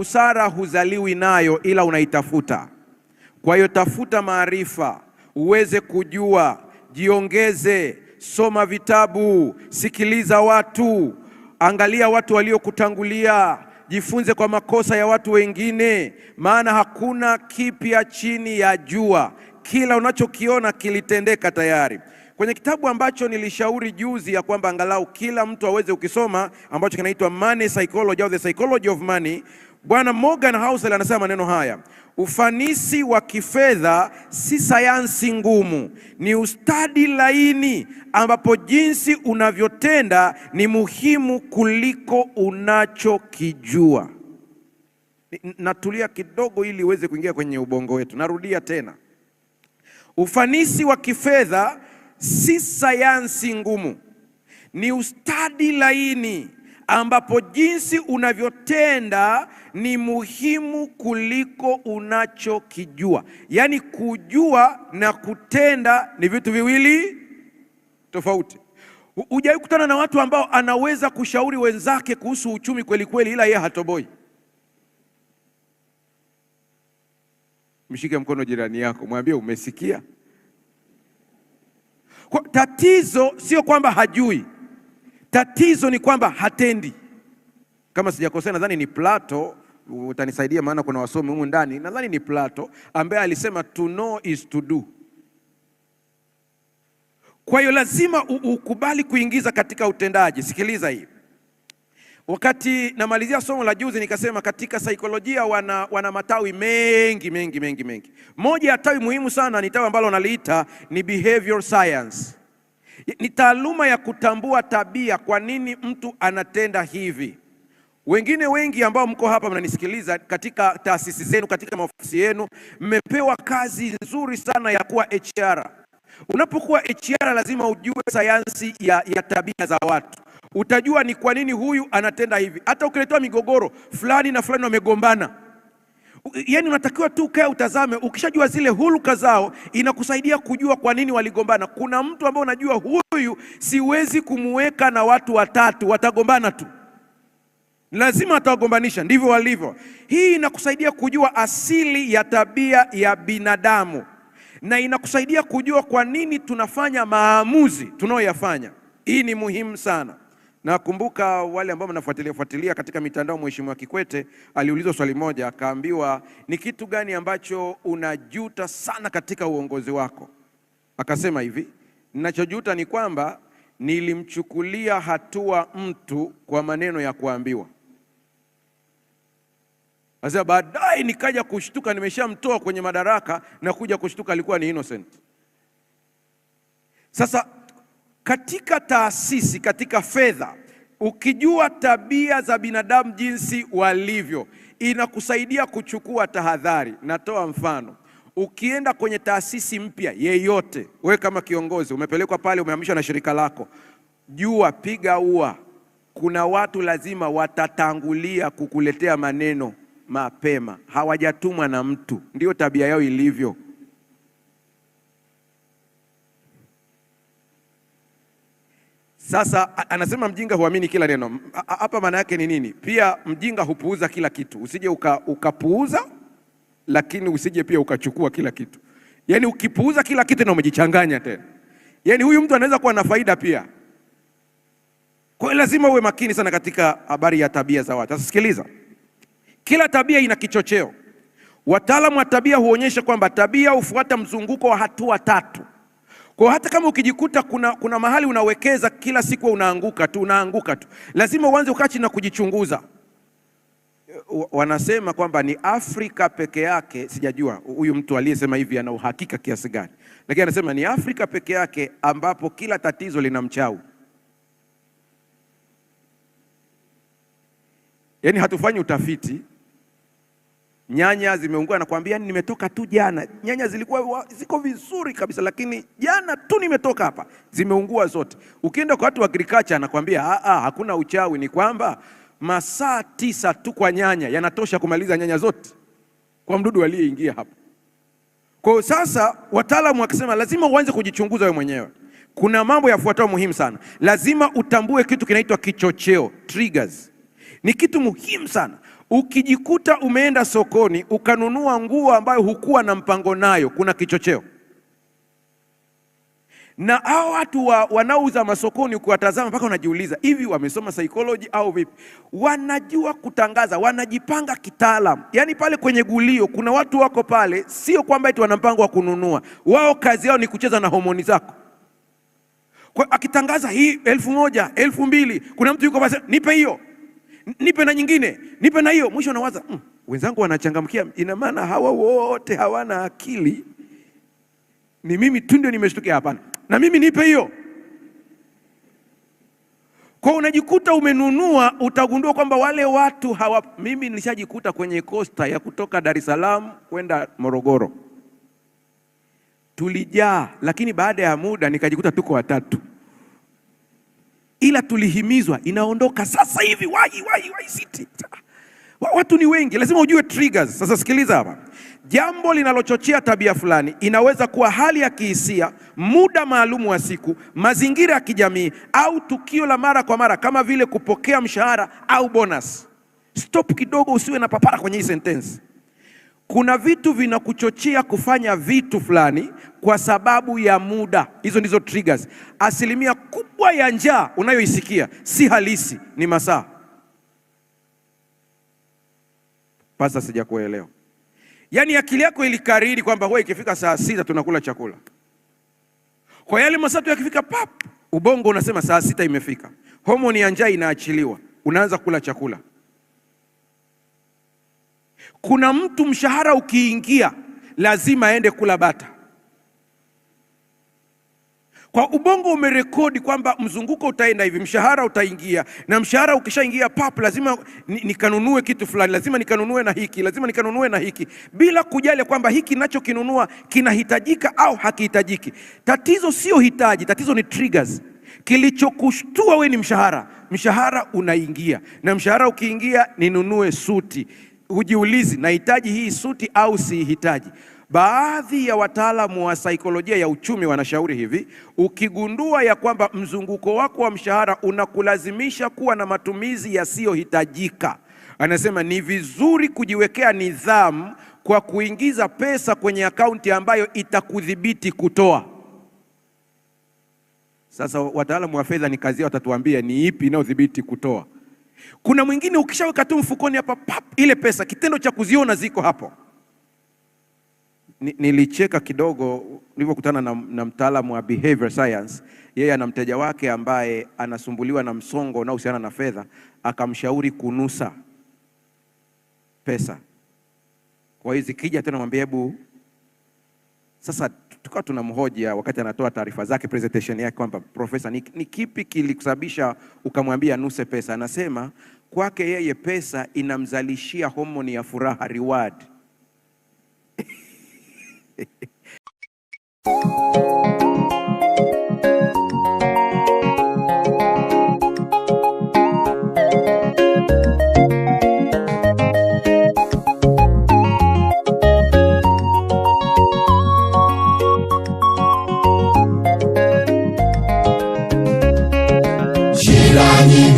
Busara huzaliwi nayo, ila unaitafuta. Kwa hiyo tafuta maarifa, uweze kujua, jiongeze, soma vitabu, sikiliza watu, angalia watu waliokutangulia, jifunze kwa makosa ya watu wengine, maana hakuna kipya chini ya jua. Kila unachokiona kilitendeka tayari. Kwenye kitabu ambacho nilishauri juzi ya kwamba angalau kila mtu aweze ukisoma, ambacho kinaitwa Money Psychology au The Psychology of Money, Bwana Morgan Housel anasema maneno haya: ufanisi wa kifedha si sayansi ngumu, ni ustadi laini ambapo jinsi unavyotenda ni muhimu kuliko unachokijua. Natulia kidogo ili uweze kuingia kwenye ubongo wetu. Narudia tena. Ufanisi wa kifedha si sayansi ngumu, ni ustadi laini ambapo jinsi unavyotenda ni muhimu kuliko unachokijua. Yaani kujua na kutenda ni vitu viwili tofauti. Hujawahi kukutana na watu ambao anaweza kushauri wenzake kuhusu uchumi kweli kweli, ila yeye hatoboi? Mshike mkono jirani yako, mwambie umesikia. Kwa tatizo sio kwamba hajui, tatizo ni kwamba hatendi. Kama sijakosea, nadhani ni Plato, utanisaidia maana kuna wasomi humu ndani, nadhani ni Plato ambaye alisema to know is to do. Kwa hiyo lazima ukubali kuingiza katika utendaji. Sikiliza hii. Wakati namalizia somo la juzi nikasema katika saikolojia wana matawi mengi. Moja ya tawi muhimu sana ni tawi ambalo naliita ni behavior science. Ni taaluma ya kutambua tabia, kwa nini mtu anatenda hivi. Wengi ambao mko hapa mnanisikiliza katika taasisi zenu, katika maofisi yenu, mmepewa kazi nzuri sana ya kuwa HR. Unapokuwa HR lazima ujue sayansi ya tabia za watu. Utajua ni kwa nini huyu anatenda hivi. Hata ukiletewa migogoro fulani na fulani wamegombana, yaani unatakiwa tu ukae utazame. Ukishajua zile hulka zao, inakusaidia kujua kwa nini waligombana. Kuna mtu ambaye unajua huyu siwezi kumuweka na watu watatu, watagombana tu, lazima atawagombanisha, ndivyo walivyo. Hii inakusaidia kujua asili ya tabia ya binadamu, na inakusaidia kujua kwa nini tunafanya maamuzi tunayoyafanya. Hii ni muhimu sana. Nakumbuka wale ambao mnafuatilia katika mitandao, Mheshimiwa Kikwete aliulizwa swali moja, akaambiwa ni kitu gani ambacho unajuta sana katika uongozi wako? Akasema hivi, ninachojuta ni kwamba nilimchukulia hatua mtu kwa maneno ya kuambiwa. Sasa baadaye nikaja kushtuka nimeshamtoa kwenye madaraka, na kuja kushtuka alikuwa ni innocent. Sasa katika taasisi, katika fedha, ukijua tabia za binadamu jinsi walivyo, inakusaidia kuchukua tahadhari. Natoa mfano. Ukienda kwenye taasisi mpya yeyote, wewe kama kiongozi umepelekwa pale, umehamishwa na shirika lako, jua, piga ua, kuna watu lazima watatangulia kukuletea maneno mapema, hawajatumwa na mtu, ndio tabia yao ilivyo. Sasa anasema mjinga huamini kila neno. Hapa maana yake ni nini? Pia mjinga hupuuza kila kitu. Usije ukapuuza, lakini usije pia ukachukua kila kitu. Yaani ukipuuza kila kitu na umejichanganya tena. Yaani huyu mtu anaweza kuwa na faida pia. Kwa hiyo lazima uwe makini sana katika habari ya tabia za watu. Sasa sikiliza. Kila tabia ina kichocheo. Wataalamu wa tabia huonyesha kwamba tabia hufuata mzunguko wa hatua 3. Kwa hata kama ukijikuta kuna mahali unawekeza kila siku unaanguka tu, lazima uanze ukaa chini na kujichunguza. Wanasema kwamba ni Afrika peke yake, sijajua huyu mtu aliyesema hivi ana uhakika kiasi gani, lakini anasema ni Afrika peke yake ambapo kila tatizo lina mchawi. Yaani hatufanyi utafiti. Nyanya zimeungua, nakwambia nimetoka tu jana. Nyanya zilikuwa ziko vizuri kabisa, lakini jana tu nimetoka hapa zimeungua zote. Ukienda kwa watu wa agriculture anakwambia hakuna uchawi, ni kwamba masaa 9 tu kwa nyanya yanatosha kumaliza nyanya zote kwa mdudu aliyeingia hapa. Kwa sasa wataalamu wakisema lazima uanze kujichunguza wewe mwenyewe. Kuna mambo yafuatayo muhimu sana. Lazima utambue kitu kinaitwa kichocheo, triggers. Ni kitu muhimu sana. Ukijikuta umeenda sokoni ukanunua nguo ambayo hukuwa na mpango nayo, kuna kichocheo. Na hao watu wanaouza masokoni ukiwatazama mpaka unajiuliza, hivi wamesoma psychology au vipi? Wanajua kutangaza, wanajipanga kitaalam. Yaani pale kwenye gulio kuna watu wako pale, sio kwamba eti wana mpango wa kununua. Wao kazi yao ni kucheza na homoni zako. Kwa akitangaza hii 1000, 2000, kuna mtu yuko basi, nipe hiyo, nipe na nyingine, nipe na hiyo. Mwisho unawaza, wenzangu wanachangamkia, ina maana hawa wote hawana akili. Ni mimi tu ndio nimeshtukia. Hapana, na mimi nipe hiyo. Kwa unajikuta umenunua, utagundua kwamba wale watu hawa. Mimi nilishajikuta kwenye costa ya kutoka Dar es Salaam kwenda Morogoro, tulijaa, lakini baada ya muda nikajikuta tuko watatu, ila tulihimizwa, inaondoka sasa hivi, wai city. Watu ni wengi, lazima ujue triggers. Sasa sikiliza hapa. Jambo linalochochea tabia fulani inaweza kuwa hali ya kihisia, muda maalumu wa siku, mazingira ya kijamii, au tukio la mara kwa mara kama vile kupokea mshahara au bonus. Stop kidogo, usiwe na papara kwenye hii sentence. Kuna vitu vinakuchochea kufanya vitu fulani kwa sababu ya muda. Hizo ndizo triggers. Asilimia kubwa ya njaa unayoisikia si halisi, ni masaa. Pasa sijakuelewa. Yaani akili yako ilikariri kwamba wewe ikifika saa 6 tunakula chakula. Kwa yale masaa tu yakifika pap, ubongo unasema saa 6 imefika. Homoni ya njaa inaachiliwa, unaanza kula chakula. Kuna mtu mshahara ukiingia lazima aende kula bata. Kwa ubongo umerekodi kwamba mzunguko utaenda hivi, mshahara utaingia, na mshahara ukishaingia pap, lazima nikanunue kitu fulani, lazima nikanunue na hiki, lazima nikanunue na hiki, bila kujali kwamba hiki ninachokinunua kinahitajika au hakihitajiki. Tatizo sio hitaji, tatizo ni triggers. Kilichokushtua we ni mshahara. Mshahara unaingia, na mshahara ukiingia, ninunue suti. Hujiulizi, nahitaji hii suti au sihitaji? Baadhi ya wataalamu wa saikolojia ya uchumi wanashauri hivi: ukigundua ya kwamba mzunguko wako wa mshahara unakulazimisha kuwa na matumizi yasiyohitajika, anasema ni vizuri kujiwekea nidhamu kwa kuingiza pesa kwenye akaunti ambayo itakudhibiti kutoa. Sasa wataalamu wa fedha ni kazi yao, watatuambia ni ipi inayodhibiti kutoa. Kuna mwingine ukishaweka tu mfukoni hapa pap, ile pesa, kitendo cha kuziona ziko hapo. Nilicheka kidogo nilipokutana na mtaalamu wa behavior science. Yeye ana mteja wake ambaye anasumbuliwa na msongo unaohusiana na fedha, akamshauri kunusa pesa. Kwa hiyo zikija tena mwambie hebu. Sasa tukawa tunamhoji wakati anatoa taarifa zake, presentation yake, kwamba profesa, ni kipi kilikusababisha ukamwambia nuse pesa? Anasema kwake yeye pesa inamzalishia homoni ya furaha, reward. Jirani